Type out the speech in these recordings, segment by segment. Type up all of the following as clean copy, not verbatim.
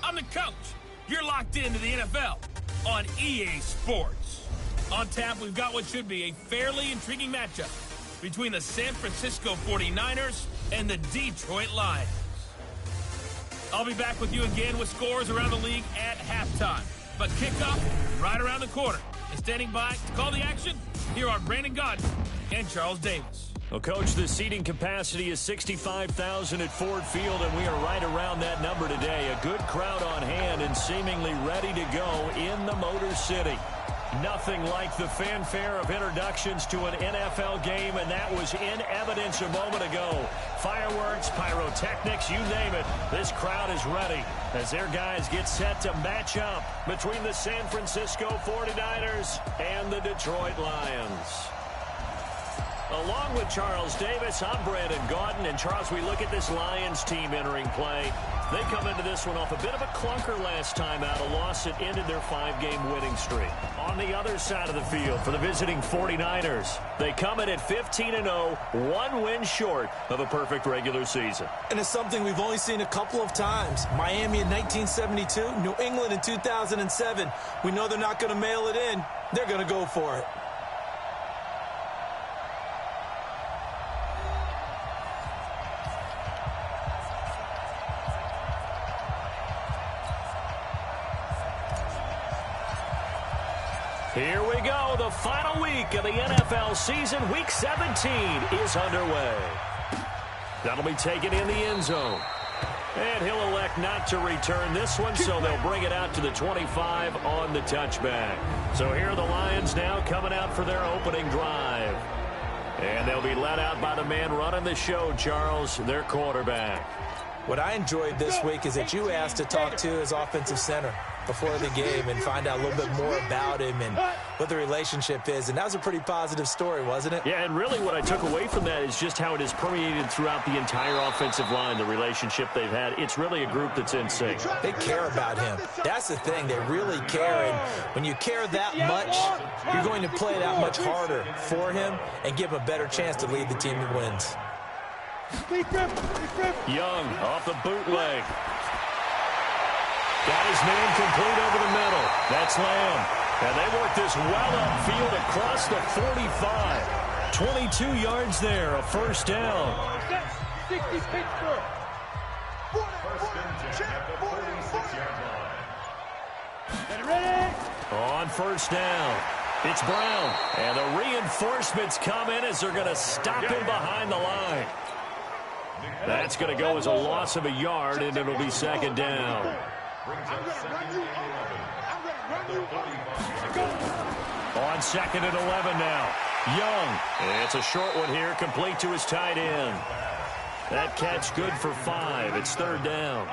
I'm the coach. You're locked into the NFL on EA Sports. On tap, we've got what should be a fairly intriguing matchup between the San Francisco 49ers and the Detroit Lions. I'll be back with you again with scores around the league at halftime. But kickoff right around the corner. And standing by to call the action, here are Brandon Gaudin and Charles Davis. Well, Coach, the seating capacity is 65,000 at Ford Field, and we are right around that number today. A good crowd on hand and seemingly ready to go in the Motor City. Nothing like the fanfare of introductions to an NFL game, and that was in evidence a moment ago. Fireworks, pyrotechnics, you name it. This crowd is ready as their guys get set to match up between the San Francisco 49ers and the Detroit Lions. Along with Charles Davis, I'm Brandon Gaudin. And Charles, we look at this Lions team entering play. They come into this one off a bit of a clunker last time out, a loss that ended their 5-game winning streak. On the other side of the field for the visiting 49ers, they come in at 15-0, one win short of a perfect regular season. And it's something we've only seen a couple of times. Miami in 1972, New England in 2007. We know they're not going to mail it in. They're going to go for it. Here we go. The final week of the NFL season. Week 17 is underway. That'll be taken in the end zone. And he'll elect not to return this one, so they'll bring it out to the 25 on the touchback. So here are the Lions now coming out for their opening drive. And they'll be led out by the man running the show, Charles, their quarterback. What I enjoyed this week is that you asked to talk to his offensive center before the game and find out a little bit more about him and what the relationship is. And that was a pretty positive story, wasn't it? Yeah, and really what I took away from that is just how it has permeated throughout the entire offensive line, the relationship they've had. It's really a group that's in sync. They care about him. That's the thing. They really care. And when you care that much, you're going to play that much harder for him and give him a better chance to lead the team to wins. Young off the bootleg. Got his man complete over the middle. That's Lamb. And they work this well upfield across the 45. 22 yards there, a first down. 60 Pittsburgh. On first down, it's Brown. And the reinforcements come in as they're going to stop him behind the line. That's going to go as a loss of a yard, and it'll be second down. On second and 11 now. Young. It's a short one here, complete to his tight end. That catch good for 5. It's third down.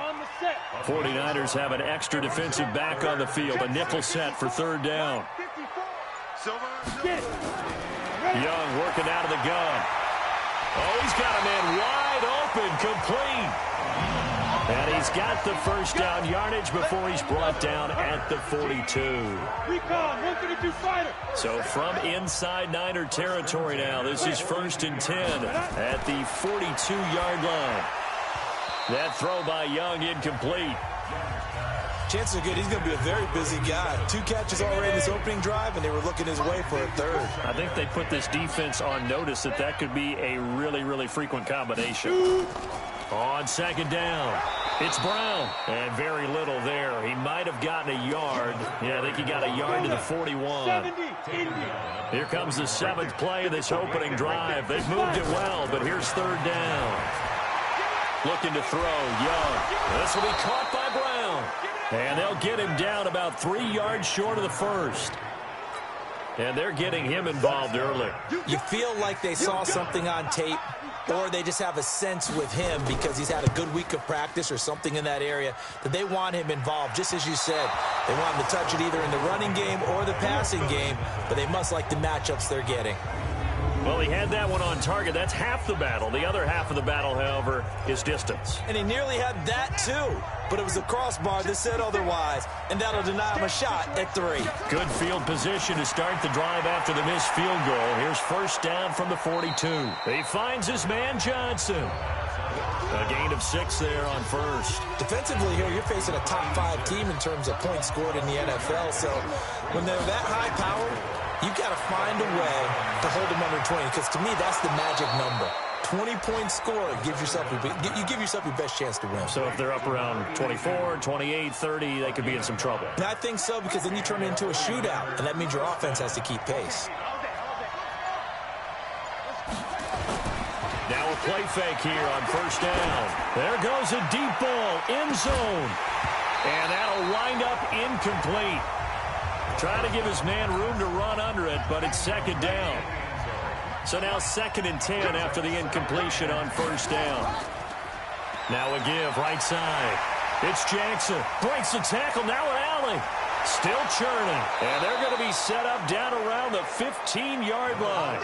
49ers have an extra defensive back on the field. A nickel set for third down. Young working out of the gun. Oh, he's got a man wide open, complete. And he's got the first down yardage before he's brought down at the 42. So from inside Niner territory now, this is 1st and 10 at the 42-yard line. That throw by Young incomplete. Chances are good he's going to be a very busy guy. 2 catches already in this opening drive, and they were looking his way for a third. I think they put this defense on notice that could be a really, really frequent combination. On second down, it's Brown. And very little there. He might have gotten a yard. Yeah, I think he got a yard to the 41. Here comes the 7th play of this opening drive. They've moved it well, but here's third down. Looking to throw, Young. This will be caught by Brown. And they'll get him down about 3 yards short of the first. And they're getting him involved early. You feel like they saw something on tape, or they just have a sense with him because he's had a good week of practice or something in that area that they want him involved. Just as you said, they want him to touch it either in the running game or the passing game, but they must like the matchups they're getting. Well, he had that one on target. That's half the battle. The other half of the battle, however, is distance. And he nearly had that, too. But it was a crossbar that said otherwise, and that'll deny him a shot at 3. Good field position to start the drive after the missed field goal. Here's first down from the 42. He finds his man, Johnson. A gain of 6 there on first. Defensively here, you're facing a top 5 team in terms of points scored in the NFL. So when they're that high powered, you've got to find a way to hold them under 20. Because to me, that's the magic number. 20-point score, you give yourself your best chance to win. So if they're up around 24, 28, 30, they could be in some trouble. And I think so, because then you turn it into a shootout, and that means your offense has to keep pace. Now a play fake here on first down. There goes a deep ball, end zone. And that'll wind up incomplete. Trying to give his man room to run under it, but it's second down. So now 2nd and 10 after the incompletion on first down. Now a give right side. It's Jackson. Breaks the tackle. Now an alley. Still churning. And they're going to be set up down around the 15-yard line.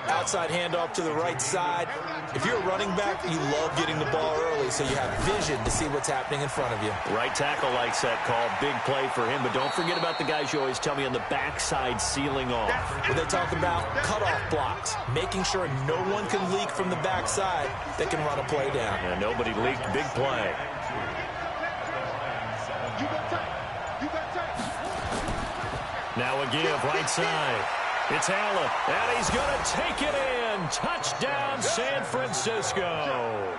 Outside handoff to the right side. If you're a running back, you love getting the ball early so you have vision to see what's happening in front of you. Right tackle likes that call. Big play for him. But don't forget about the guys you always tell me on the backside sealing off. When they talk about cutoff blocks, making sure no one can leak from the backside that can run a play down. And nobody leaked. Big play. Now a give right side. It's Allen, and he's going to take it in. Touchdown, San Francisco.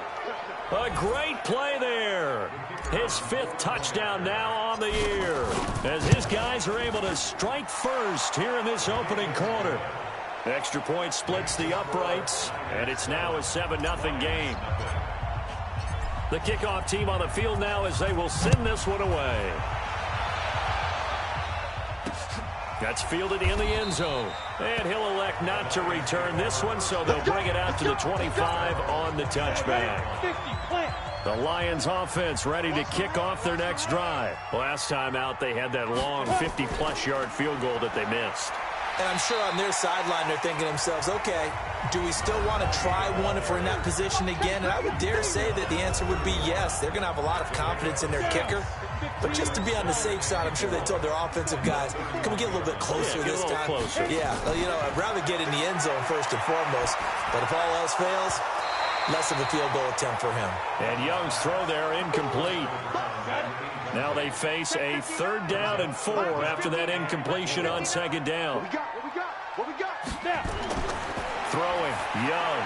A great play there. His 5th touchdown now on the year, as his guys are able to strike first here in this opening quarter. Extra point splits the uprights, and it's now a 7-0 game. The kickoff team on the field now as they will send this one away. That's fielded in the end zone. And he'll elect not to return this one, so they'll bring it out to the 25 on the touchback. The Lions offense ready to kick off their next drive. Last time out, they had that long 50-plus yard field goal that they missed. And I'm sure on their sideline, they're thinking to themselves, okay, do we still want to try one if we're in that position again? And I would dare say that the answer would be yes. They're going to have a lot of confidence in their kicker. But just to be on the safe side, I'm sure they told their offensive guys, can we get a little bit closer this time? Closer. Yeah, you know, I'd rather get in the end zone first and foremost. But if all else fails, less of a field goal attempt for him. And Young's throw there incomplete. Now they face a 3rd down and 4 after that incompletion on 2nd down. What we got? Snap. Throwing, Young.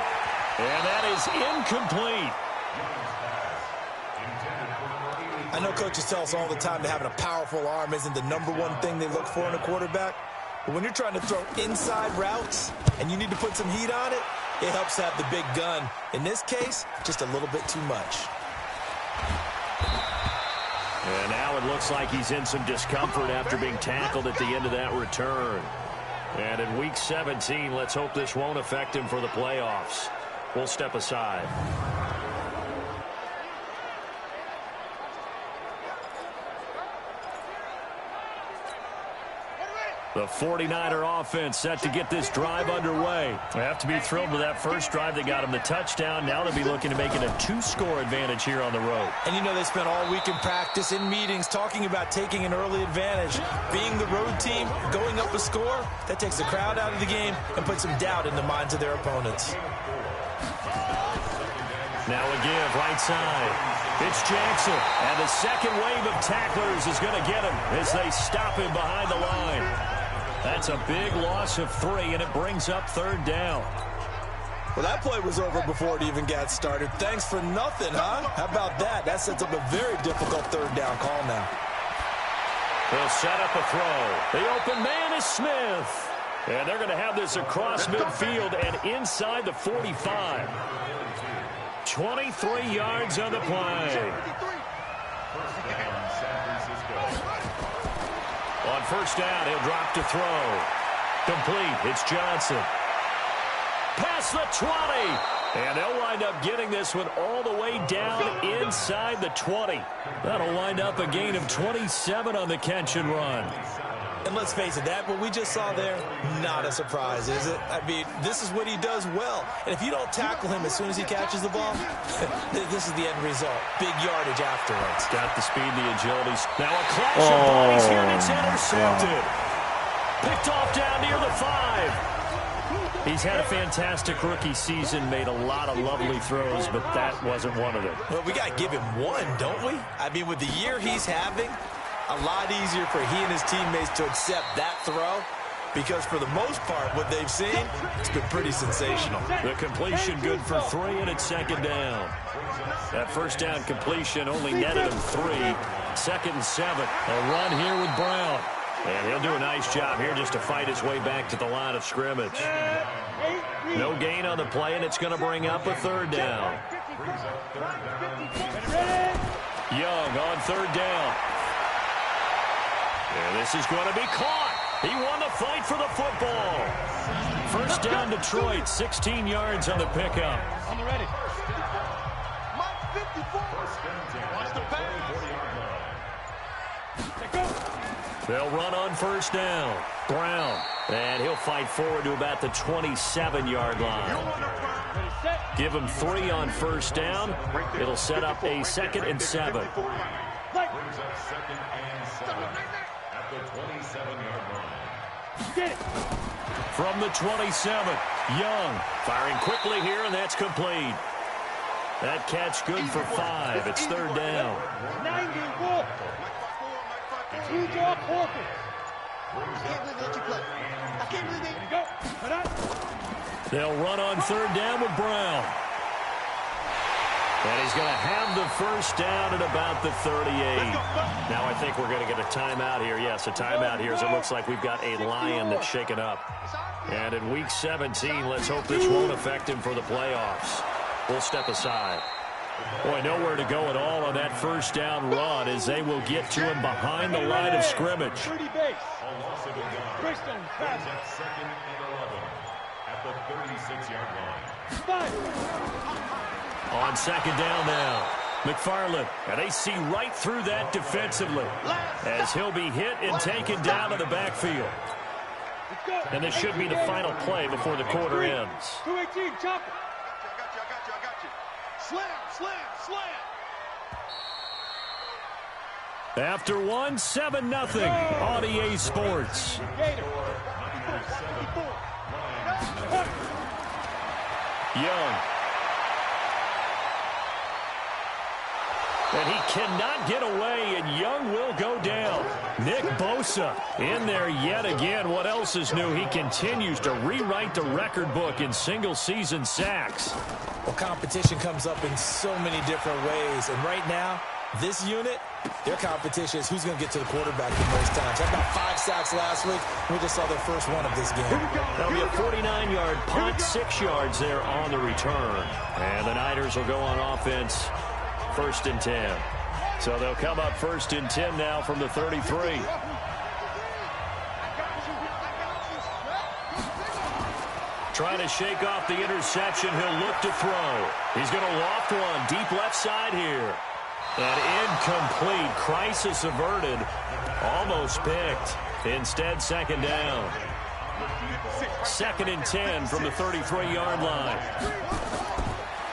And that is incomplete. I know coaches tell us all the time that having a powerful arm isn't the #1 thing they look for in a quarterback. But when you're trying to throw inside routes and you need to put some heat on it, it helps to have the big gun. In this case, just a little bit too much. And now it looks like he's in some discomfort after being tackled at the end of that return. And in Week 17, let's hope this won't affect him for the playoffs. We'll step aside. The 49er offense set to get this drive underway. They have to be thrilled with that first drive. They got him the touchdown. Now they'll be looking to make it a 2-score advantage here on the road. And you know they spent all week in practice, in meetings, talking about taking an early advantage. Being the road team, going up a score, that takes the crowd out of the game and puts some doubt in the minds of their opponents. Now a give right side. It's Jackson. And the second wave of tacklers is going to get him as they stop him behind the line. That's a big loss of 3, and it brings up 3rd down. Well, that play was over before it even got started. Thanks for nothing, huh? How about that? That sets up a very difficult 3rd down call now. They'll set up a throw. The open man is Smith. And they're going to have this across midfield and inside the 45. 23 yards on the play. On first down, he'll drop to throw. Complete. It's Johnson. Past the 20. And they'll wind up getting this one all the way down inside the 20. That'll wind up a gain of 27 on the catch and run. And let's face it, what we just saw there, not a surprise, is it? I mean, this is what he does well. And if you don't tackle him as soon as he catches the ball, this is the end result. Big yardage afterwards. Got the speed, the agility. Now a clash of bodies here, and it's intercepted. Picked off down near the 5. He's had a fantastic rookie season, made a lot of lovely throws, but that wasn't one of them. Well, we got to give him one, don't we? I mean, with the year he's having, a lot easier for he and his teammates to accept that throw, because for the most part, what they've seen, it's been pretty sensational. The completion good for 3, and it's second down. That first down completion only netted him 3. 2nd and 7. A run here with Brown. And he'll do a nice job here just to fight his way back to the line of scrimmage. No gain on the play, and it's going to bring up a 3rd down. Young on 3rd down. And this is going to be caught. He won the fight for the football. First down, Detroit. 16 yards on the pickup. On the ready. Mike 54. Watch the pass. They'll run on first down. Brown. And he'll fight forward to about the 27-yard line. Give him 3 on first down. It'll set up a 2nd and 7. At the 27-yard line. From the 27, Young firing quickly here, and that's complete. That catch good for 5. It's 3rd down. 94. Two draw corker. I can't believe that you play. I can't believe that you go. They'll run on 3rd down with Brown. And he's going to have the first down at about the 38. Now I think we're going to get a timeout here. Yes, a timeout here as it looks like we've got a Lion that's shaken up. And in Week 17, let's hope this won't affect him for the playoffs. We'll step aside. Boy, nowhere to go at all on that first down run as they will get to him behind the line of scrimmage. A loss of a yard. 2nd and 11 at the 36-yard line. On 2nd down now, McFarland. And they see right through that defensively as he'll be hit and taken down to the backfield. And this should be the final play before the quarter ends. 218, chop it. I got you. Slam. After 1, 7-0 on EA Sports. Young. And he cannot get away, and Young will go down. Nick Bosa in there yet again. What else is new? He continues to rewrite the record book in single-season sacks. Well, competition comes up in so many different ways, and right now, this unit, their competition is who's going to get to the quarterback the most times. Had about 5 sacks last week. We just saw their first one of this game. That'll be a 49-yard punt, 6 yards there on the return. And the Niners will go on offense, 1st and 10. So they'll come up 1st and 10 now from the 33. Trying to shake off the interception. He'll look to throw. He's going to loft one deep left side here. And incomplete. Crisis averted. Almost picked. Instead, 2nd down. 2nd and 10 from the 33-yard line.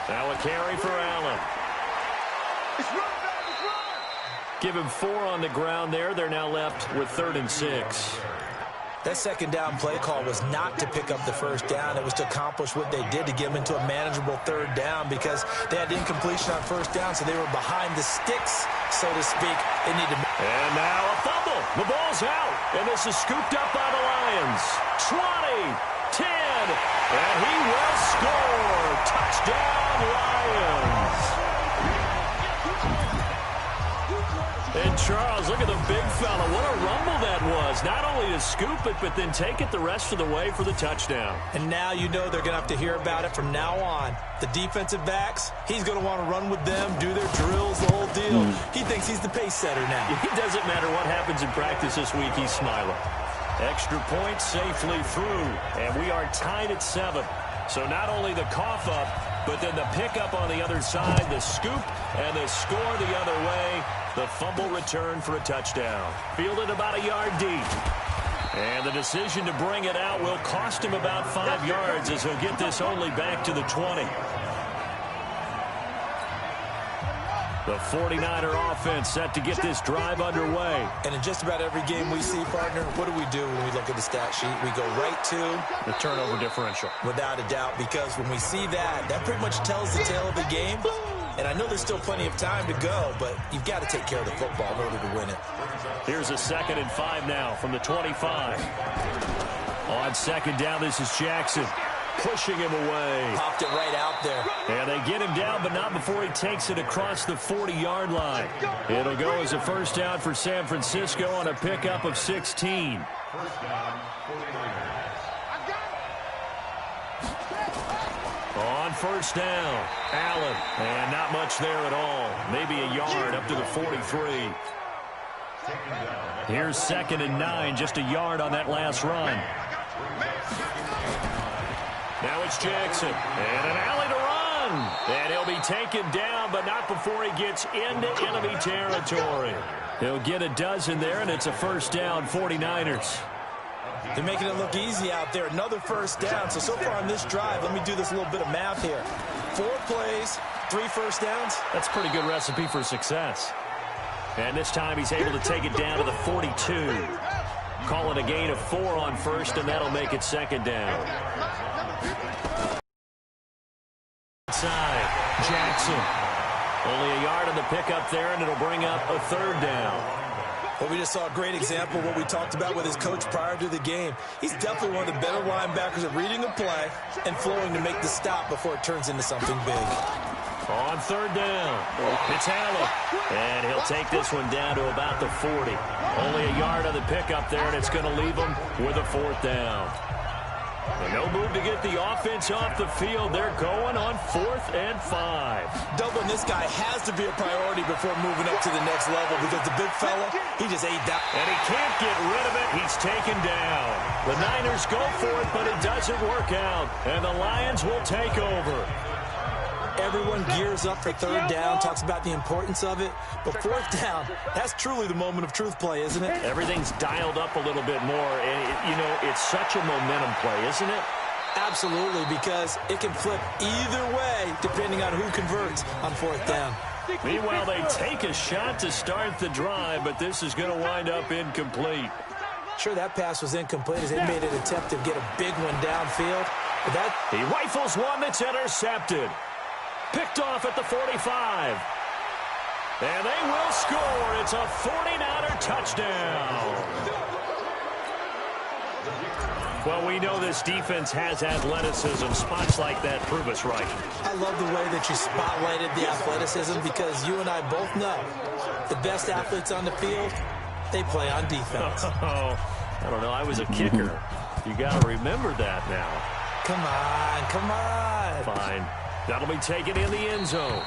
Now a carry for Allen. Give him 4 on the ground there. They're now left with 3rd and 6. That 2nd down play call was not to pick up the first down. It was to accomplish what they did to get them into a manageable 3rd down because they had incompletion on first down, so they were behind the sticks, so to speak. They need to. And now a fumble. The ball's out, and this is scooped up by the Lions. 20, 10, and he will score. Touchdown, Lions. And Charles, look at the big fella. What a rumble that was. Not only to scoop it, but then take it the rest of the way for the touchdown. And now you know they're going to have to hear about it from now on. The defensive backs, he's going to want to run with them, do their drills, the whole deal. He thinks he's the pace setter now. It doesn't matter what happens in practice this week, he's smiling. Extra point safely through, and we are tied at 7. So not only the cough up, but then the pickup on the other side, the scoop, and the score the other way. The fumble return for a touchdown. Fielded about a yard deep. And the decision to bring it out will cost him about 5 yards as he'll get this only back to the 20. The 49er offense set to get this drive underway. And in just about every game we see, partner, what do we do when we look at the stat sheet? We go right to the turnover differential. Without a doubt, because when we see that, that pretty much tells the tale of the game. And I know there's still plenty of time to go, but you've got to take care of the football in order to win it. Here's a 2nd and 5 now from the 25. On 2nd down, this is Jackson. Pushing him away. Popped it right out there. And they get him down, but not before he takes it across the 40-yard line. It'll go as a first down for San Francisco on a pickup of 16. First down, 49ers. On first down, Allen. And not much there at all. Maybe a yard up to the 43. Here's 2nd and 9, just a yard on that last run. Now it's Jackson, and an alley to run. And he'll be taken down, but not before he gets into enemy territory. He'll get a dozen there, and it's a first down, 49ers. They're making it look easy out there. Another first down. So far on this drive, let me do this little bit of math here. 4 plays, 3 first downs. That's a pretty good recipe for success. And this time he's able to take it down to the 42. Call it a gain of 4 on first, and that'll make it 2nd down. Inside, Jackson. Only a yard on the pickup there, and it'll bring up a 3rd down. Well, we just saw a great example of what we talked about with his coach prior to the game. He's definitely one of the better linebackers at reading a play and flowing to make the stop before it turns into something big. On 3rd down, it's Allen. And he'll take this one down to about the 40. Only a yard on the pickup there, and it's going to leave him with a 4th down. And no move to get the offense off the field. They're going on 4th and 5. Doubling this guy has to be a priority before moving up to the next level because the big fella, he just ate that. And he can't get rid of it. He's taken down. The Niners go for it, but it doesn't work out. And the Lions will take over. Everyone gears up for 3rd down, talks about the importance of it. But 4th down, that's truly the moment of truth play, isn't it? Everything's dialed up a little bit more. And, it's such a momentum play, isn't it? Absolutely, because it can flip either way depending on who converts on 4th down. Meanwhile, they take a shot to start the drive, but this is going to wind up incomplete. Sure, that pass was incomplete as they made an attempt to get a big one downfield. But he rifles one that's intercepted. Picked off at the 45. And they will score. It's a 49er touchdown. Well, we know this defense has athleticism. Spots like that prove us right. I love the way that you spotlighted the athleticism because you and I both know the best athletes on the field, they play on defense. Oh, I don't know. I was a kicker. You got to remember that now. Come on. Fine. That'll be taken in the end zone.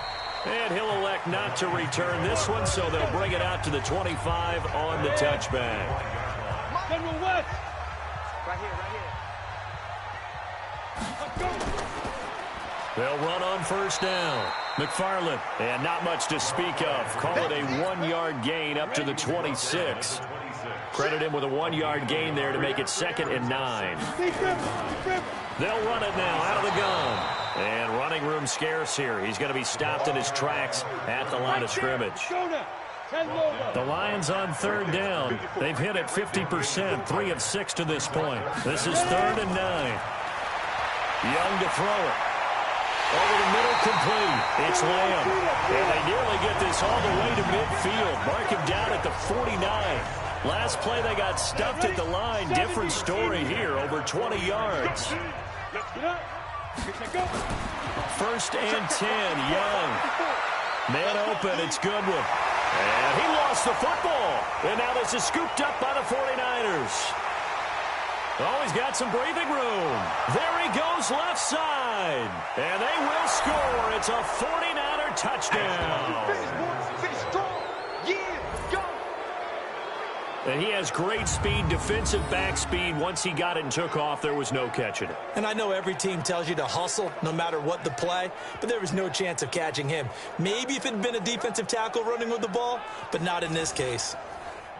And he'll elect not to return this one, so they'll bring it out to the 25 on the touchback. General West. Right here. They'll run on first down. McFarland, and not much to speak of. Call it a 1-yard gain up to the 26. Credit him with a 1-yard gain there to make it 2nd and 9. They'll run it now out of the gun. And running room scarce here. He's going to be stopped in his tracks at the line of scrimmage. The Lions on 3rd down. They've hit it 50%, 3 of 6 to this point. This is 3rd and 9. Young to throw it. Over the middle, complete. It's Lamb. And they nearly get this all the way to midfield. Mark him down at the 49. Last play, they got stuffed at the line. Different story here, over 20 yards. 1st and 10, Young. Man open, it's Goodwin. And he lost the football. And now this is scooped up by the 49ers. Oh, he's got some breathing room. There he goes left side. And they will score. It's a 49er touchdown. And he has great speed, defensive back speed. Once he got it and took off, there was no catching it. And I know every team tells you to hustle no matter what the play, but there was no chance of catching him. Maybe if it had been a defensive tackle running with the ball, but not in this case.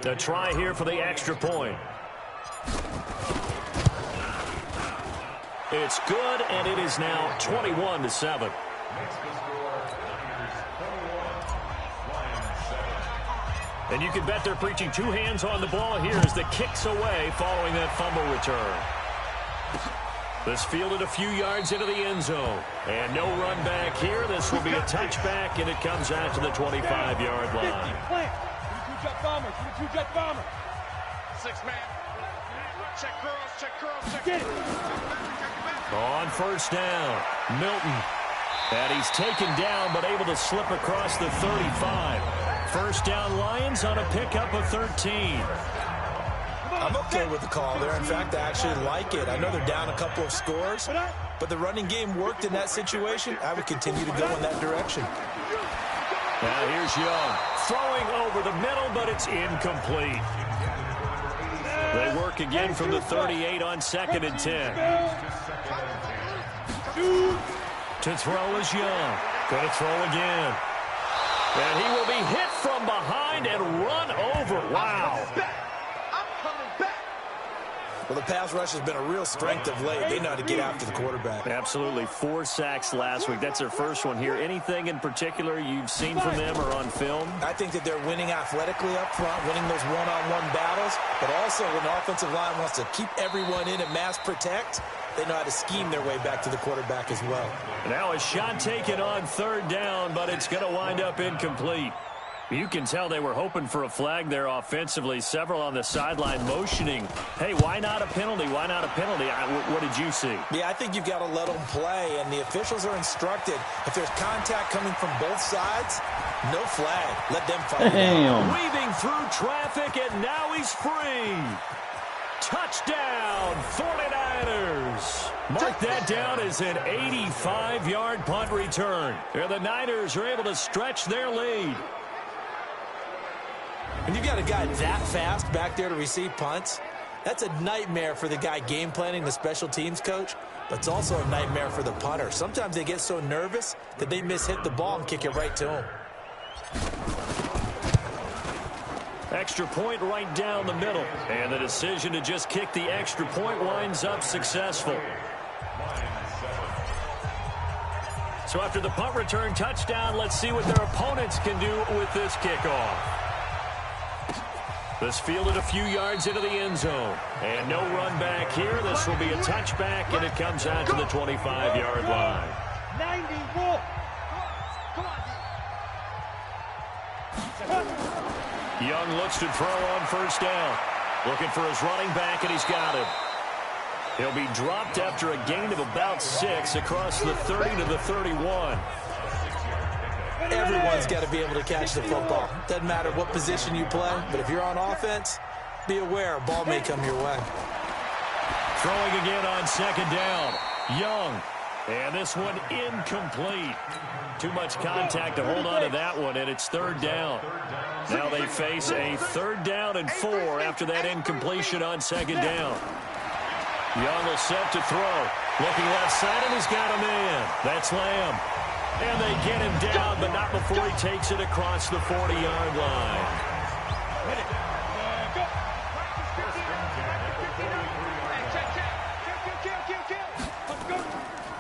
A try here for the extra point. It's good, and it is now 21-7. And you can bet they're preaching two hands on the ball here as the kick's away following that fumble return. This fielded a few yards into the end zone. And no run back here. This will be a touchback, and it comes out to the 25-yard line. Two-jet bomber. Two-jet bomber. 6-man. Check curls. Check curls. Check. Get it. On first down, Milton. And he's taken down, but able to slip across the 35. First down, Lions on a pickup of 13. I'm okay with the call there. In fact, I actually like it. I know they're down a couple of scores, but the running game worked in that situation. I would continue to go in that direction. Now here's Young. Throwing over the middle, but it's incomplete. They work again from the 38 on 2nd and 10. To throw is Young. Going to throw again. And he will be hit from behind and run over. Wow. Well, the pass rush has been a real strength of late. They know how to get after the quarterback. Absolutely. 4 sacks last week. That's their first one here. Anything in particular you've seen from them or on film? I think that they're winning athletically up front, winning those one-on-one battles, but also when the offensive line wants to keep everyone in and mass protect, they know how to scheme their way back to the quarterback as well. Now a shot taken on 3rd down, but it's going to wind up incomplete. You can tell they were hoping for a flag there offensively. Several on the sideline motioning, hey, why not a penalty? Why not a penalty? What did you see? Yeah, I think you've got to let them play, and the officials are instructed. If there's contact coming from both sides, no flag. Let them fight. Weaving through traffic, and now he's free. Touchdown, 49ers. Mark that down as an 85-yard punt return. And the Niners are able to stretch their lead. When you've got a guy that fast back there to receive punts, that's a nightmare for the guy game planning, the special teams coach, but it's also a nightmare for the punter. Sometimes they get so nervous that they hit the ball and kick it right to him. Extra point right down the middle. And the decision to just kick the extra point winds up successful. So after the punt return touchdown, let's see what their opponents can do with this kickoff. This fielded a few yards into the end zone. And no run back here. This will be a touchback, and it comes out to the 25-yard line. 91. Young looks to throw on first down. Looking for his running back, and he's got him. He'll be dropped after a gain of about 6 across the 30 to the 31. Everyone's got to be able to catch the football. Doesn't matter what position you play, but if you're on offense, be aware a ball may come your way. Throwing again on 2nd down. Young. And this one incomplete. Too much contact to hold on to that one, and it's 3rd down. Now they face a 3rd down and 4 after that incompletion on 2nd down. Young will set to throw. Looking left side, and he's got a man. That's Lamb. And they get him down, but not before he takes it across the 40-yard line.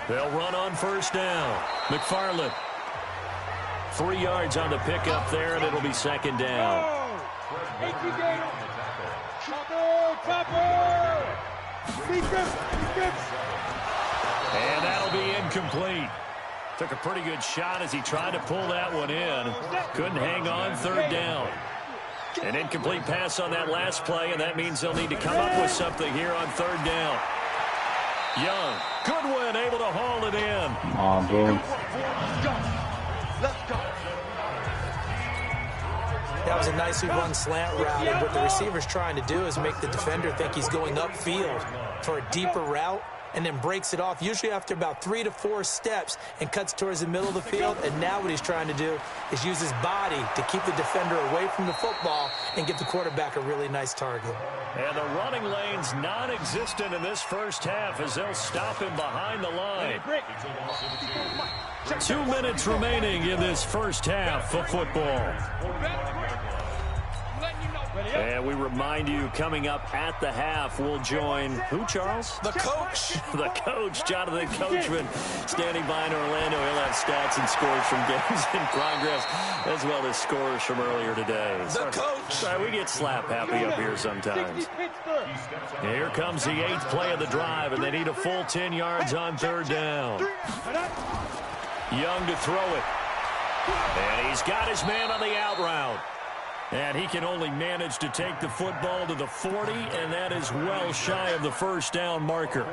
They'll run on first down. McFarland. 3 yards on the pickup there, and it'll be 2nd down. And that'll be incomplete. Took a pretty good shot as he tried to pull that one in. Couldn't hang on 3rd down. An incomplete pass on that last play, and that means they'll need to come up with something here on 3rd down. Young, Goodwin able to haul it in. Oh, bro. That was a nicely run slant route, and what the receiver's trying to do is make the defender think he's going upfield for a deeper route, and then breaks it off, usually after about 3 to 4 steps, and cuts towards the middle of the field. And now what he's trying to do is use his body to keep the defender away from the football and give the quarterback a really nice target. And the running lane's non-existent in this first half as they'll stop him behind the line. 2 minutes remaining in this first half of football. And we remind you, coming up at the half, we'll join who, Charles? The coach. The coach, Jonathan Coachman, standing by in Orlando. He'll have stats and scores from games in progress, as well as scores from earlier today. The coach. Sorry, we get slap happy up here sometimes. Here comes the 8th play of the drive, and they need a full 10 yards on 3rd down. Young to throw it. And he's got his man on the out route. And he can only manage to take the football to the 40, and that is well shy of the first down marker.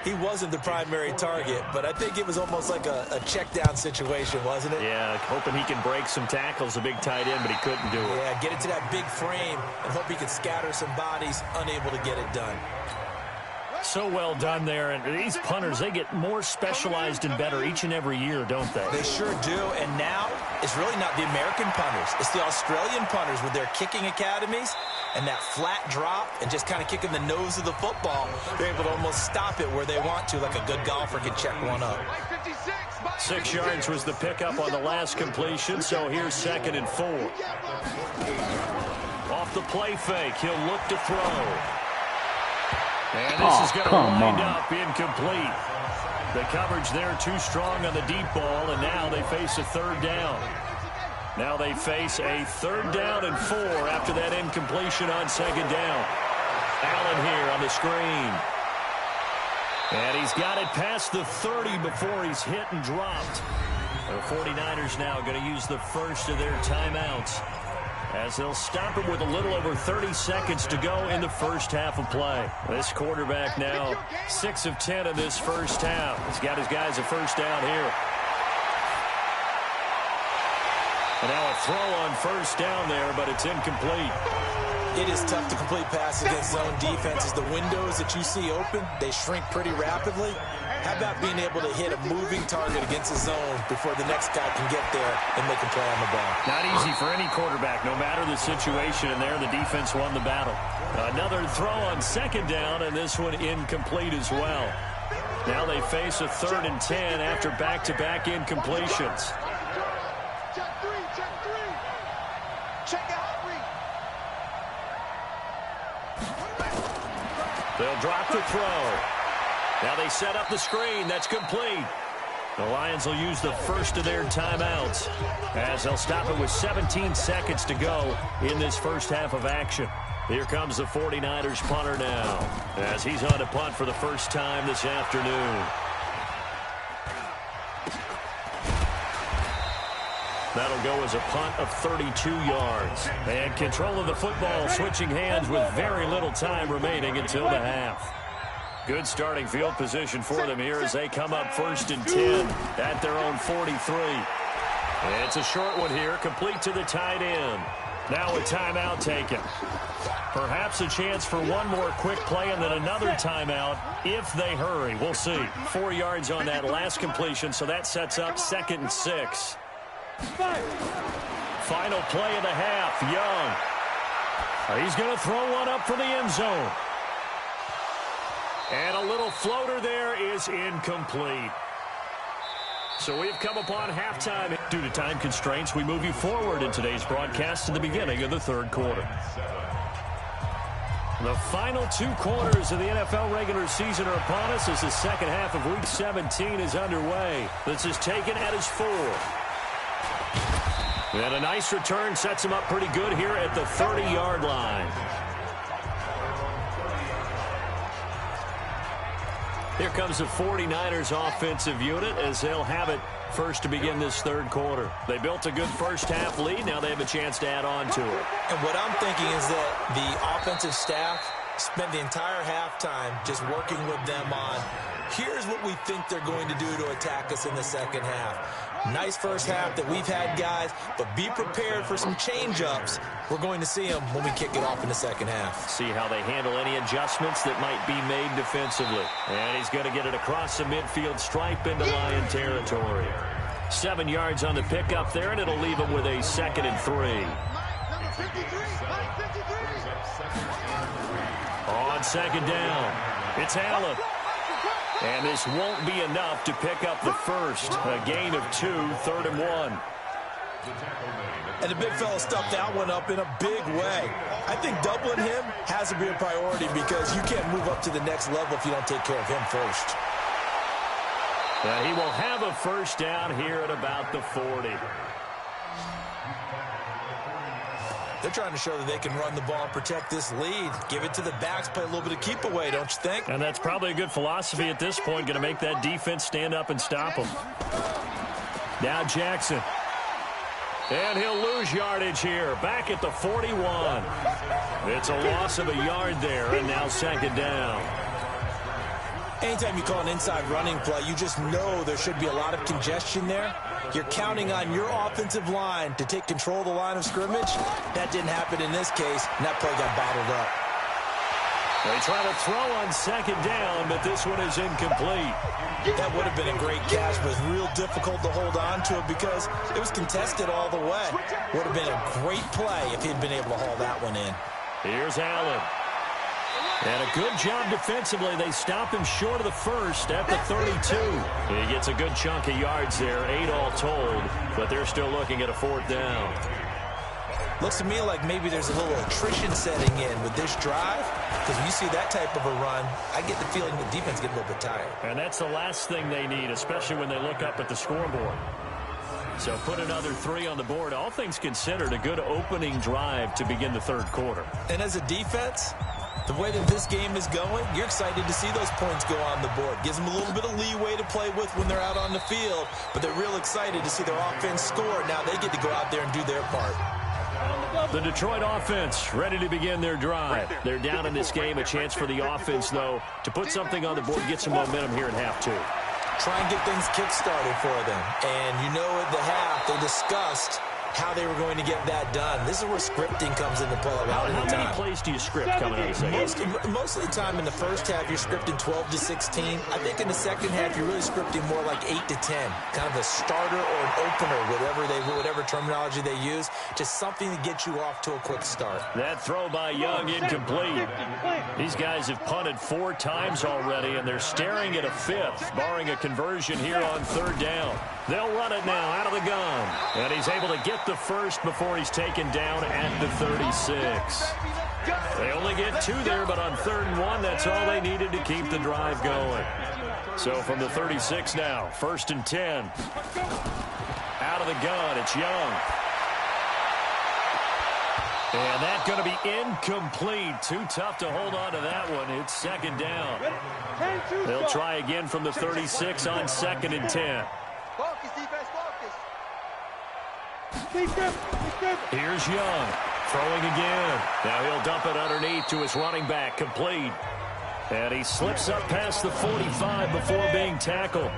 He wasn't the primary target, but I think it was almost like a check down situation, wasn't it? Yeah, hoping he can break some tackles, a big tight end, but he couldn't do it. Yeah, get it to that big frame and hope he can scatter some bodies, unable to get it done. So well done there, and these punters, they get more specialized and better each and every year, don't they? They sure do, and now it's really not the American punters. It's the Australian punters with their kicking academies and that flat drop and just kind of kicking the nose of the football. They're able to almost stop it where they want to, like a good golfer can check one up. 6 yards was the pickup on the last completion, so here's 2nd and 4. Off the play fake, he'll look to throw. And this is going to wind up incomplete. The coverage there too strong on the deep ball, and now they face a 3rd down. Now they face a 3rd down and 4 after that incompletion on 2nd down. Allen here on the screen. And he's got it past the 30 before he's hit and dropped. The 49ers now going to use the first of their timeouts, as they'll stop him with a little over 30 seconds to go in the first half of play. This quarterback now 6 of 10 in this first half. He's got his guys a first down here. And now a throw on first down there, but it's incomplete. It is tough to complete passes against zone defenses. The windows that you see open, they shrink pretty rapidly. How about being able to hit a moving target against a zone before the next guy can get there and make a play on the ball? Not easy for any quarterback, no matter the situation, and there the defense won the battle. Another throw on 2nd down, and this one incomplete as well. Now they face a 3rd and 10 after back-to-back incompletions. They'll drop the throw. Now they set up the screen. That's complete. The Lions will use the first of their timeouts, as they'll stop it with 17 seconds to go in this first half of action. Here comes the 49ers punter now, as he's on to punt for the first time this afternoon. That'll go as a punt of 32 yards. And control of the football switching hands with very little time remaining until the half. Good starting field position for them here as they come up 1st and 10 at their own 43. It's a short one here, complete to the tight end. Now a timeout taken. Perhaps a chance for one more quick play and then another timeout if they hurry. We'll see. 4 yards on that last completion, so that sets up 2nd and 6. Final play of the half, Young. He's going to throw one up for the end zone. And a little floater there is incomplete. So we've come upon halftime. Due to time constraints, we move you forward in today's broadcast to the beginning of the 3rd quarter. The final 2 quarters of the NFL regular season are upon us as the second half of Week 17 is underway. This is taken at his 4. And a nice return sets him up pretty good here at the 30-yard line. Here comes the 49ers offensive unit as they'll have it first to begin this 3rd quarter. They built a good first half lead. Now they have a chance to add on to it. And what I'm thinking is that the offensive staff spent the entire halftime just working with them on, here's what we think they're going to do to attack us in the second half. Nice first half that we've had, guys, but be prepared for some change-ups. We're going to see them when we kick it off in the second half. See how they handle any adjustments that might be made defensively. And he's going to get it across the midfield stripe into Lion territory. 7 yards on the pickup there, and it'll leave him with a 2nd and 3. On 2nd down, it's Allen. And this won't be enough to pick up the first. A gain of 2, 3rd and 1. And the big fella stuffed that one up in a big way. I think doubling him has to be a priority because you can't move up to the next level if you don't take care of him first. And he will have a first down here at about the 40. They're trying to show that they can run the ball and protect this lead. Give it to the backs, play a little bit of keep away, don't you think? And that's probably a good philosophy at this point, going to make that defense stand up and stop them. Now Jackson. And he'll lose yardage here, back at the 41. It's a loss of a yard there, and now second down. Anytime you call an inside running play, you just know there should be a lot of congestion there. You're counting on your offensive line to take control of the line of scrimmage. That didn't happen in this case, and that play got bottled up. They try to throw on second down, but this one is incomplete. That would have been a great catch, but it's real difficult to hold on to it because it was contested all the way. Would have been a great play if he'd been able to haul that one in. Here's Allen. And a good job defensively. They stop him short of the first at the 32. He gets a good chunk of yards there, 8 all told, but they're still looking at a fourth down. Looks to me like maybe there's a little attrition setting in with this drive, because when you see that type of a run, I get the feeling the defense gets a little bit tired. And that's the last thing they need, especially when they look up at the scoreboard. So put another 3 on the board. All things considered, a good opening drive to begin the third quarter. And as a defense, the way that this game is going, you're excited to see those points go on the board. Gives them a little bit of leeway to play with when they're out on the field, but they're real excited to see their offense score. Now they get to go out there and do their part. The Detroit offense ready to begin their drive. They're down in this game. A chance for the offense, though, to put something on the board, get some momentum here in half 2. Try and get things kick-started for them. And you know at the half, they discussed how they were going to get that done. This is where scripting comes into play a lot of the time. How many plays do you script coming out of the second? Most of the time in the first half, you're scripting 12 to 16. I think in the second half, you're really scripting more like 8 to 10. Kind of a starter or an opener, whatever terminology they use. Just something to get you off to a quick start. That throw by Young incomplete. These guys have punted 4 times already, and they're staring at a 5th, barring a conversion here on third down. They'll run it now out of the gun. And he's able to get the first before he's taken down at the 36. They only get 2 there, but on 3rd and 1, that's all they needed to keep the drive going. So from the 36 now, 1st and 10. Out of the gun, it's Young. And that's going to be incomplete. Too tough to hold on to that one. It's second down. They'll try again from the 36 on 2nd and 10. Focus, defense, focus. Here's Young, throwing again. Now he'll dump it underneath to his running back, complete. And he slips up past the 45 before being tackled.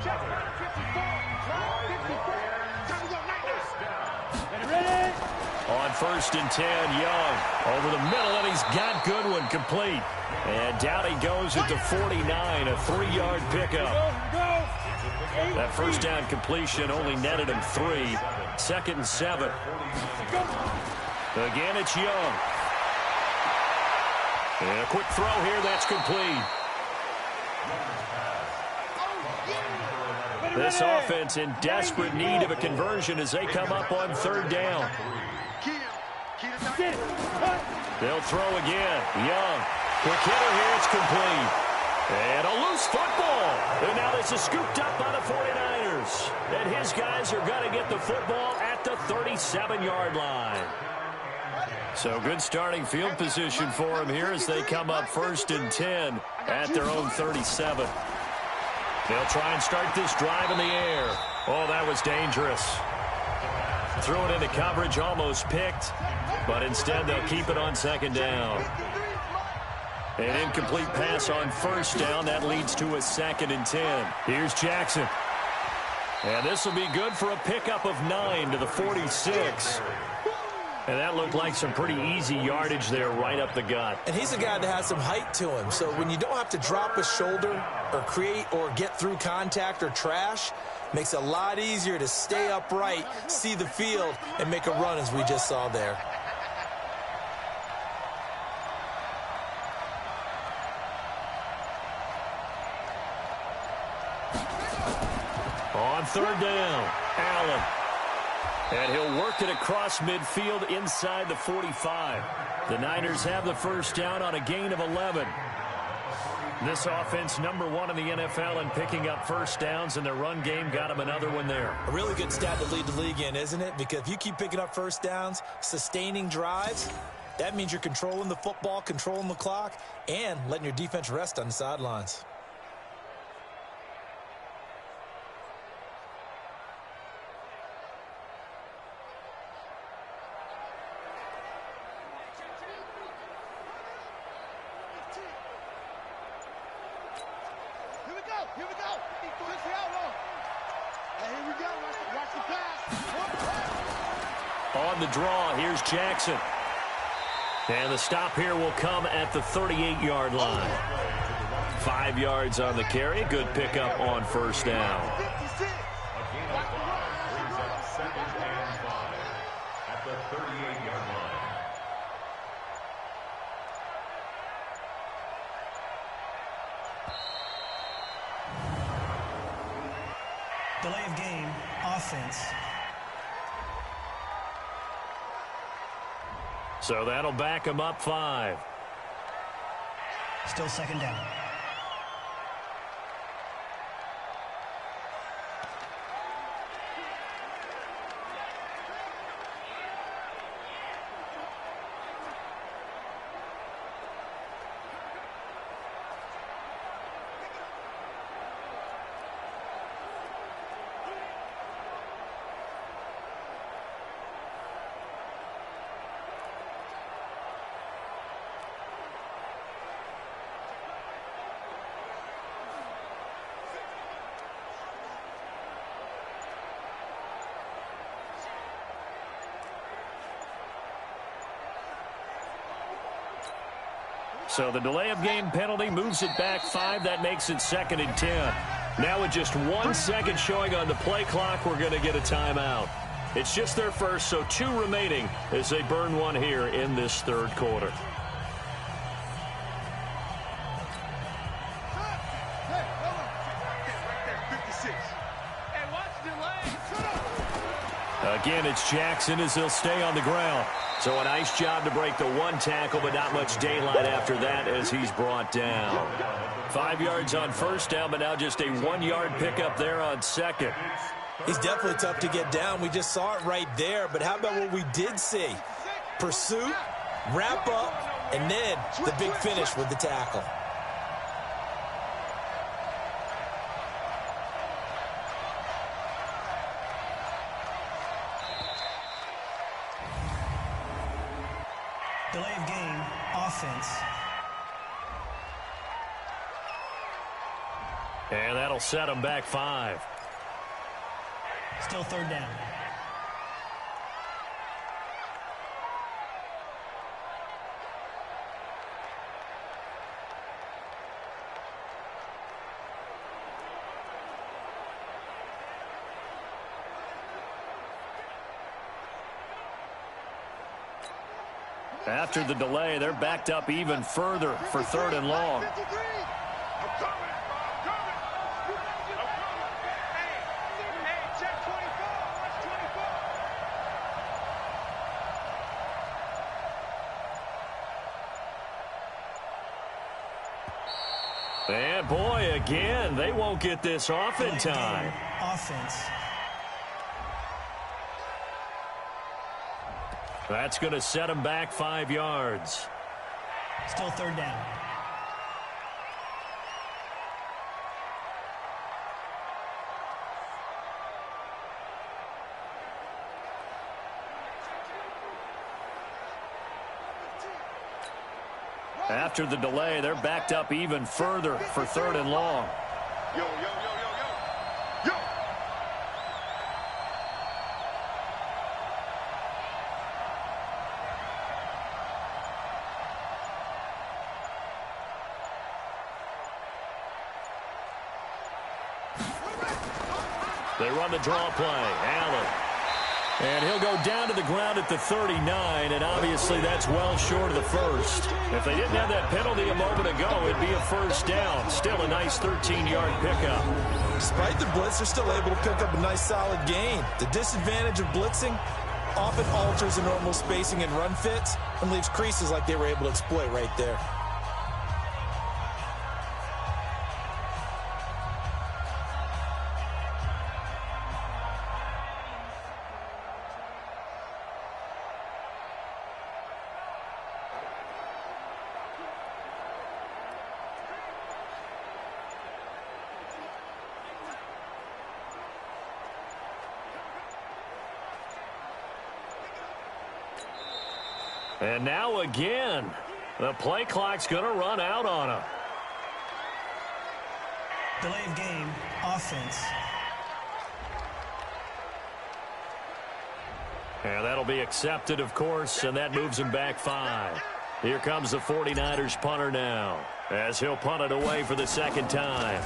On 1st and 10, Young over the middle, and he's got Goodwin, complete. And down he goes at the 49, a 3-yard pickup. That first down completion only netted him 3. 2nd and 7. Again, it's Young. And a quick throw here, that's complete. This offense in desperate need of a conversion as they come up on 3rd down. They'll throw again. Young. Quick hitter here, it's complete. And a loose football. And now this is scooped up by the 49ers. And his guys are going to get the football at the 37-yard line. So good starting field position for him here as they come up 1st and 10 at their own 37. They'll try and start this drive in the air. Oh, that was dangerous. Threw it into coverage, almost picked. But instead, they'll keep it on 2nd down. An incomplete pass on 1st down. That leads to a 2nd and 10. Here's Jackson. And this will be good for a pickup of 9 to the 46. And that looked like some pretty easy yardage there right up the gut. And he's a guy that has some height to him. So when you don't have to drop a shoulder or create or get through contact or trash, makes it a lot easier to stay upright, see the field, and make a run as we just saw there. On 3rd down, Allen. And he'll work it across midfield inside the 45. The Niners have the first down on a gain of 11. This offense #1 in the NFL in picking up first downs, and their run game got them another one there. A really good stat to lead the league in, isn't it? Because if you keep picking up first downs, sustaining drives, that means you're controlling the football, controlling the clock, and letting your defense rest on the sidelines. Here we go. Push the outlaw. And here we go. Watch the pass. On the draw, here's Jackson. And the stop here will come at the 38-yard line. 5 yards on the carry. Good pickup on first down. Brings up 2nd and 5 at the 38-yard line. Delay of game, offense. So that'll back him up 5. Still second down. So the delay of game penalty moves it back 5. That makes it 2nd and 10. Now with just 1 second showing on the play clock, we're going to get a timeout. It's just their first, so 2 remaining as they burn one here in this third quarter. Again, it's Jackson as he'll stay on the ground. So a nice job to break the 1 tackle, but not much daylight after that as he's brought down. 5 yards on first down, but now just a 1-yard pickup there on second. He's definitely tough to get down. We just saw it right there, but how about what we did see? Pursuit, wrap up, and then the big finish with the tackle. Delay of game, offense. And that'll set him back 5. Still third down. After the delay, they're backed up even further for 3rd and long. And boy, again, they won't get this off in time. Offense. That's going to set him back 5 yards. Still third down. After the delay, they're backed up even further for 3rd and long. Yo, yo, yo, yo, yo. Yo. They run the draw play. Allen. And he'll go down to the ground at the 39, and obviously that's well short of the first. If they didn't have that penalty a moment ago, it'd be a first down. Still a nice 13-yard pickup. Despite the blitz, they're still able to pick up a nice solid gain. The disadvantage of blitzing often alters the normal spacing and run fits and leaves creases like they were able to exploit right there. And now again, the play clock's going to run out on him. Delay of game, offense. And that'll be accepted, of course, and that moves him back 5. Here comes the 49ers punter now, as he'll punt it away for the second time.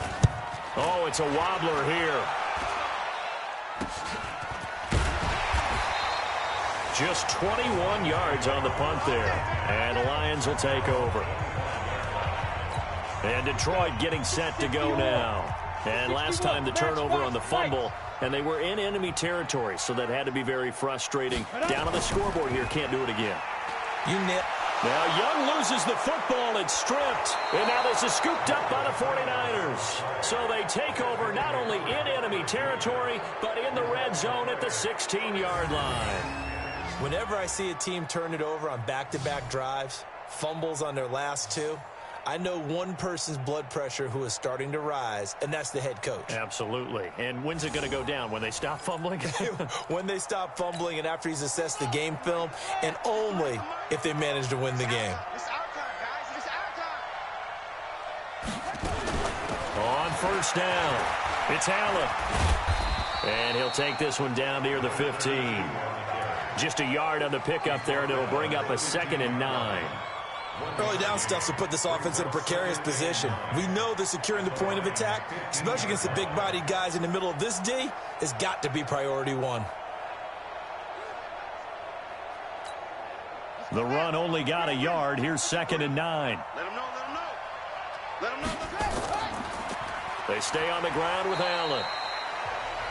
Oh, it's a wobbler here. Just 21 yards on the punt there. And the Lions will take over. And Detroit getting set to go now. And last time the turnover on the fumble, and they were in enemy territory, so that had to be very frustrating. Down on the scoreboard here, can't do it again. Now Young loses the football, it's stripped. And now this is scooped up by the 49ers. So they take over not only in enemy territory, but in the red zone at the 16-yard line. Whenever I see a team turn it over on back-to-back drives, fumbles on their last two, I know one person's blood pressure who is starting to rise, and that's the head coach. Absolutely. And when's it going to go down? When they stop fumbling? When they stop fumbling and after he's assessed the game film, and only if they manage to win the game. It's our time, guys. It's our time. On first down, it's Allen. And he'll take this one down near the 15. Just a yard on the pickup there, and it'll bring up a 2nd and 9. Early down stuff to put this offense in a precarious position. We know that securing the point of attack, especially against the big-bodied guys in the middle of this D, has got to be priority one. The run only got a yard. Here's 2nd and 9. Let them know, let them know. Let them know. They stay on the ground with Allen.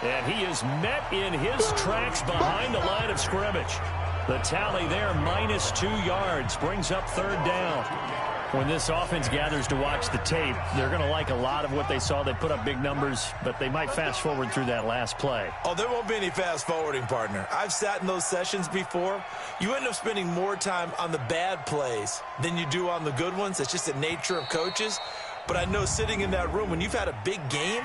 And he is met in his tracks behind the line of scrimmage. The tally there, -2 yards, brings up 3rd down. When this offense gathers to watch the tape, they're going to like a lot of what they saw. They put up big numbers, but they might fast forward through that last play. Oh, there won't be any fast forwarding, partner. I've sat in those sessions before. You end up spending more time on the bad plays than you do on the good ones. It's just the nature of coaches. But I know sitting in that room, when you've had a big game,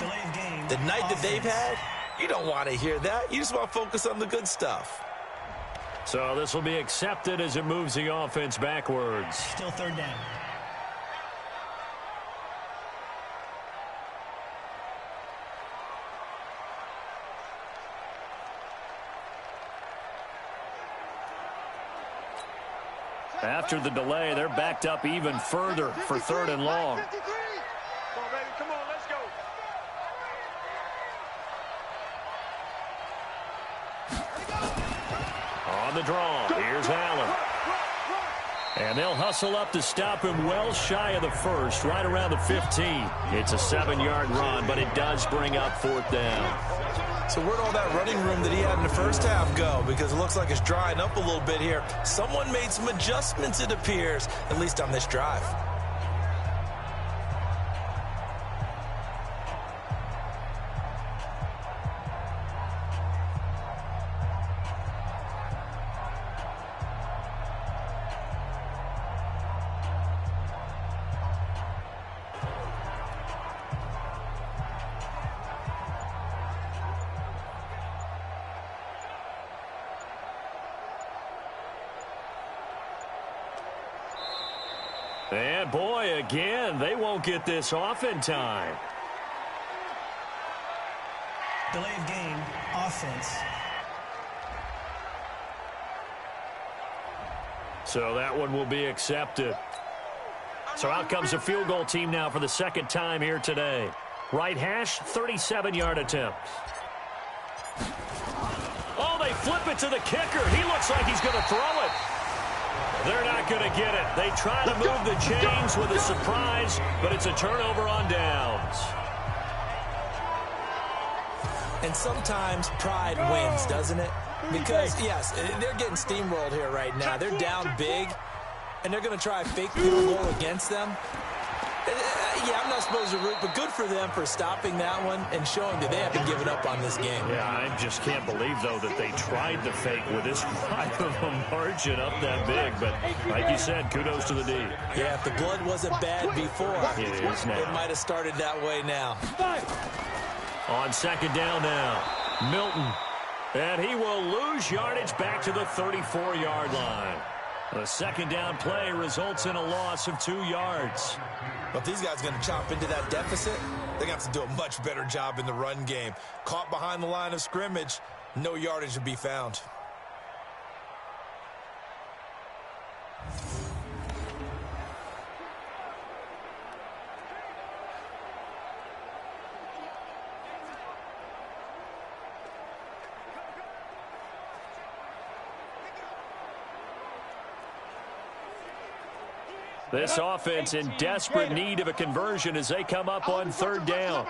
the night that they've had, you don't want to hear that. You just want to focus on the good stuff. So this will be accepted as it moves the offense backwards. Still 3rd down. After the delay, they're backed up even further for 3rd and long. 53. Come on, baby. Come on, let's go. On the draw, here's Allen. And they'll hustle up to stop him well shy of the first, right around the 15. It's a 7-yard run, but it does bring up 4th down. So where'd all that running room that he had in the first half go? Because it looks like it's drying up a little bit here. Someone made some adjustments, it appears, at least on this drive. And boy, again, they won't get this off in time. Delay of game, offense. So that one will be accepted. So out comes a field goal team now for the 2nd time here today. Right hash, 37-yard attempt. Oh, they flip it to the kicker. He looks like he's going to throw it. They're not going to get it. They try to move the chains with a surprise, but it's a turnover on downs. And sometimes pride wins, doesn't it? Because, yes, they're getting steamrolled here right now. They're down big, and they're going to try a fake field goal against them. Yeah, I'm not supposed to root, but good for them for stopping that one and showing that they haven't given up on this game. Yeah, I just can't believe, though, that they tried the fake with this wide of a margin up that big. But like you said, kudos to the D. Yeah, if the blood wasn't bad before, it is now. It might have started that way now. On second down now, Milton. And he will lose yardage back to the 34-yard line. The second down play results in a loss of 2 yards. But if these guys are going to chop into that deficit, they're going to have to do a much better job in the run game. Caught behind the line of scrimmage, no yardage to be found. This offense in desperate need of a conversion as they come up on third down.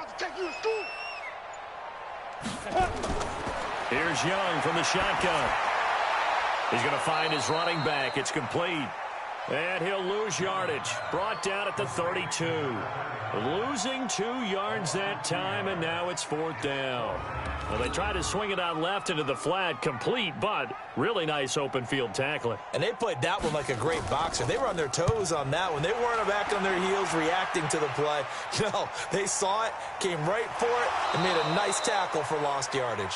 Here's Young from the shotgun. He's going to find his running back. It's complete. And he'll lose yardage. Brought down at the 32. Losing 2 yards that time, and now it's fourth down. Well, they try to swing it out left into the flat, complete, but really nice open field tackling. And they played that one like a great boxer. They were on their toes on that one. They weren't back on their heels reacting to the play. No, they saw it, came right for it, and made a nice tackle for lost yardage.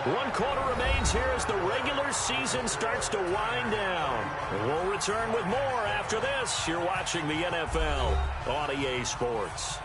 1 quarter remains here as the regular season starts to wind down. We'll return with more after this. You're watching the NFL on EA Sports.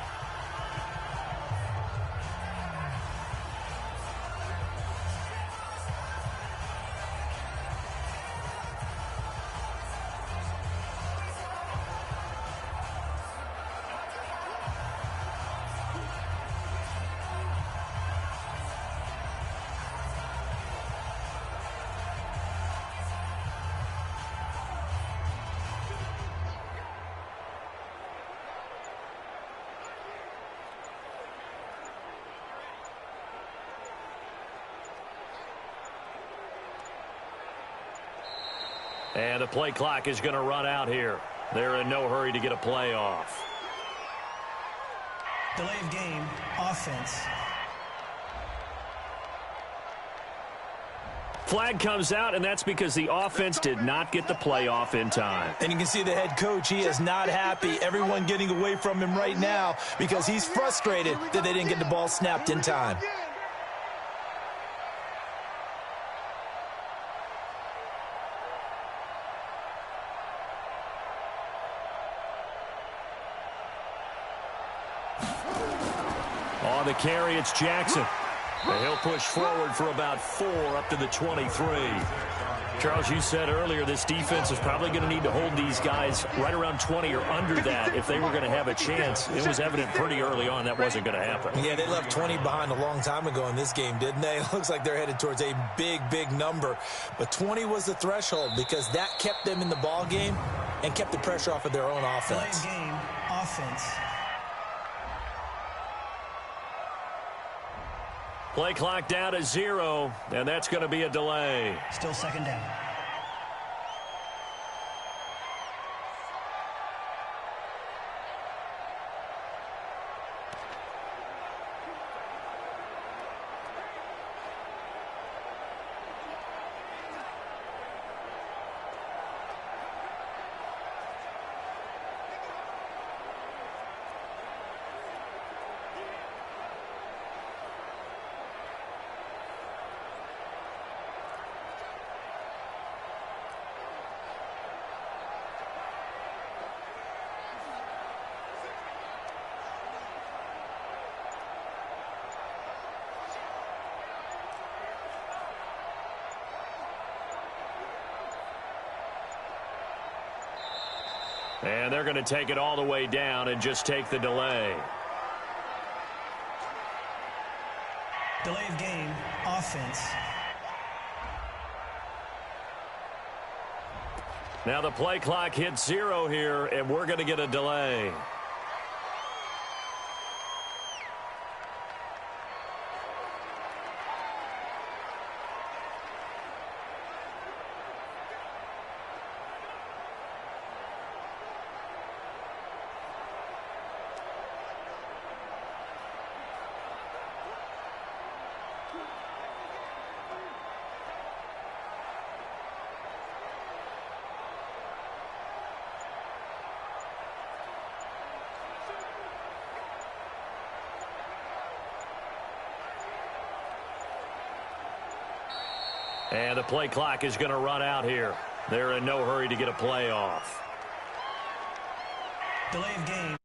And the play clock is going to run out here. They're in no hurry to get a play off. Delay of game, offense. Flag comes out, and that's because the offense did not get the play off in time. And you can see the head coach, he is not happy. Everyone getting away from him right now because he's frustrated that they didn't get the ball snapped in time. On the carry, it's Jackson. And he'll push forward for about 4 up to the 23. Charles, you said earlier this defense is probably going to need to hold these guys right around 20 or under that if they were going to have a chance. It was evident pretty early on that wasn't going to happen. Yeah, they left 20 behind a long time ago in this game, didn't they? It looks like they're headed towards a big, big number. But 20 was the threshold because that kept them in the ball game and kept the pressure off of their own offense. Delay game, offense. Play clock down to 0, and that's going to be a delay. Still second down. And they're going to take it all the way down and just take the delay. Delay of game, offense. Now the play clock hits 0 here, and we're going to get a delay. And the play clock is going to run out here. They're in no hurry to get a play off. Delay of game.